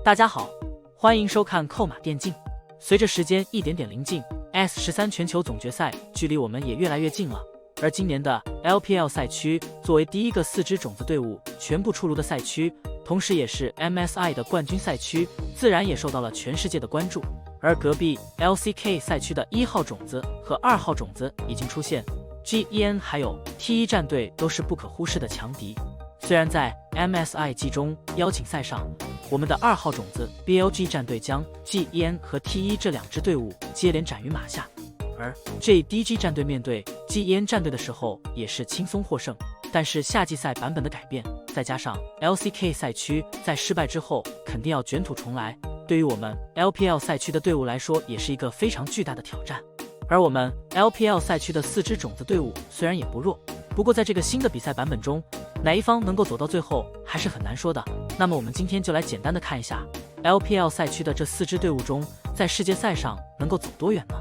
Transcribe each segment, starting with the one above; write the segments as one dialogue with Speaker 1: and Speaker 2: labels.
Speaker 1: 大家好，欢迎收看扣码电竞。随着时间一点点临近 ，S13 全球总决赛距离我们也越来越近了。而今年的 LPL 赛区作为第一个4支种子队伍全部出炉的赛区，同时也是 MSI 的冠军赛区，自然也受到了全世界的关注。而隔壁 LCK 赛区的1号种子和2号种子已经出现 ，GEN 还有 T1 战队都是不可忽视的强敌。虽然在 MSI 季中邀请赛上，我们的2号种子 BLG 战队将 GEN 和 T1 这2支队伍接连斩于马下，而 JDG 战队面对 GEN 战队的时候也是轻松获胜。但是夏季赛版本的改变，再加上 LCK 赛区在失败之后肯定要卷土重来，对于我们 LPL 赛区的队伍来说也是一个非常巨大的挑战。而我们 LPL 赛区的4支种子队伍虽然也不弱，不过在这个新的比赛版本中，哪一方能够走到最后还是很难说的。那么我们今天就来简单的看一下 LPL 赛区的这4支队伍中，在世界赛上能够走多远呢？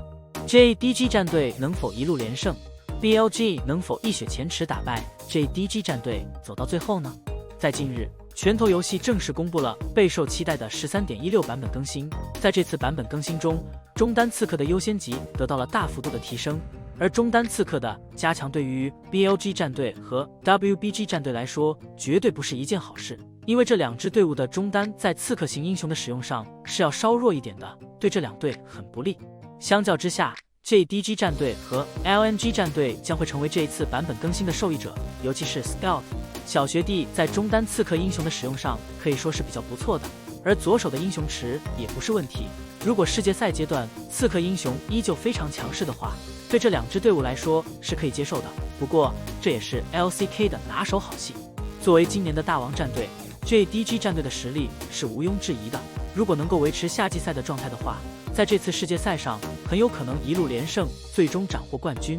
Speaker 1: JDG 战队能否一路连胜？ BLG 能否一雪前耻打败 JDG 战队走到最后呢？在近日，拳头游戏正式公布了备受期待的 13.16 版本更新。在这次版本更新中，中单刺客的优先级得到了大幅度的提升，而中单刺客的加强对于 BLG 战队和 WBG 战队来说绝对不是一件好事，因为这2支队伍的中单在刺客型英雄的使用上是要稍弱一点的，对这2队很不利。相较之下， JDG 战队和 LNG 战队将会成为这一次版本更新的受益者，尤其是 Scout 小学弟在中单刺客英雄的使用上可以说是比较不错的，而左手的英雄池也不是问题。如果世界赛阶段刺客英雄依旧非常强势的话，对这2支队伍来说是可以接受的。不过这也是 LCK 的拿手好戏。作为今年的大王战队， JDG 战队的实力是毋庸置疑的，如果能够维持夏季赛的状态的话，在这次世界赛上很有可能一路连胜，最终斩获冠军。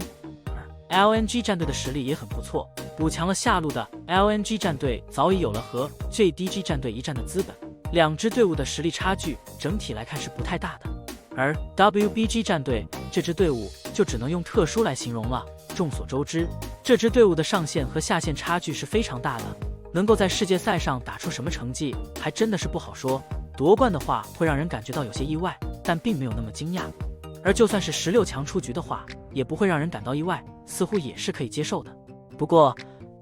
Speaker 1: 而 LNG 战队的实力也很不错，补强了下路的 LNG 战队早已有了和 JDG 战队一战的资本，2支队伍的实力差距整体来看是不太大的。而 WBG 战队这支队伍就只能用特殊来形容了。众所周知，这支队伍的上限和下限差距是非常大的，能够在世界赛上打出什么成绩还真的是不好说。夺冠的话会让人感觉到有些意外，但并没有那么惊讶。而就算是16强出局的话，也不会让人感到意外，似乎也是可以接受的。不过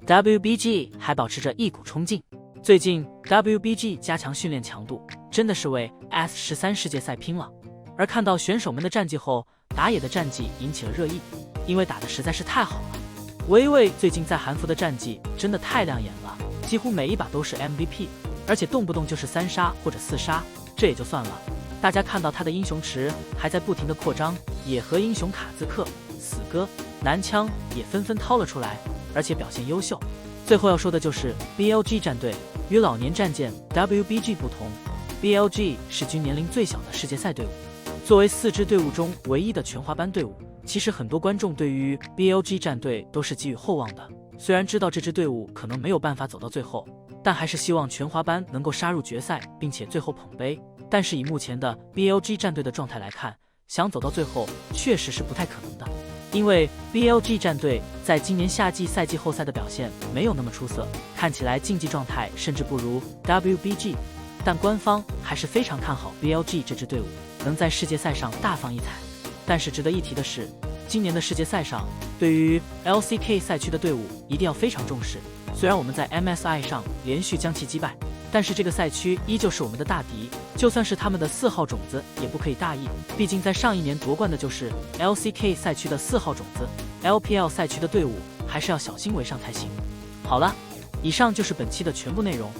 Speaker 1: WBG 还保持着一股冲劲，最近 WBG 加强训练强度，真的是为 S13 世界赛拼了。而看到选手们的战绩后，打野的战绩引起了热议，因为打得实在是太好了。维维最近在韩服的战绩真的太亮眼了，几乎每一把都是 MVP， 而且动不动就是3杀或者4杀，这也就算了，大家看到他的英雄池还在不停的扩张，野核英雄卡兹克、死哥、男枪也纷纷掏了出来，而且表现优秀。最后要说的就是 BLG 战队，与老年战舰 WBG 不同， BLG 是均年龄最小的世界赛队伍。作为4支队伍中唯一的全华班队伍，其实很多观众对于 BLG 战队都是寄予厚望的。虽然知道这支队伍可能没有办法走到最后，但还是希望全华班能够杀入决赛，并且最后捧杯。但是以目前的 BLG 战队的状态来看，想走到最后确实是不太可能的，因为 BLG 战队在今年夏季赛季后赛的表现没有那么出色，看起来竞技状态甚至不如 WBG。但官方还是非常看好 BLG 这支队伍能在世界赛上大放异彩。但是值得一提的是，今年的世界赛上，对于 LCK 赛区的队伍一定要非常重视。虽然我们在 MSI 上连续将其击败，但是这个赛区依旧是我们的大敌，就算是他们的4号种子也不可以大意，毕竟在上一年夺冠的就是 LCK 赛区的4号种子， LPL 赛区的队伍还是要小心为上才行。好了，以上就是本期的全部内容。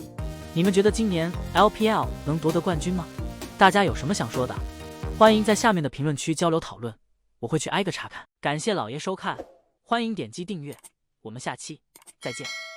Speaker 1: 你们觉得今年 LPL 能夺得冠军吗？大家有什么想说的？欢迎在下面的评论区交流讨论，我会去挨个查看。感谢老爷收看，欢迎点击订阅，我们下期再见。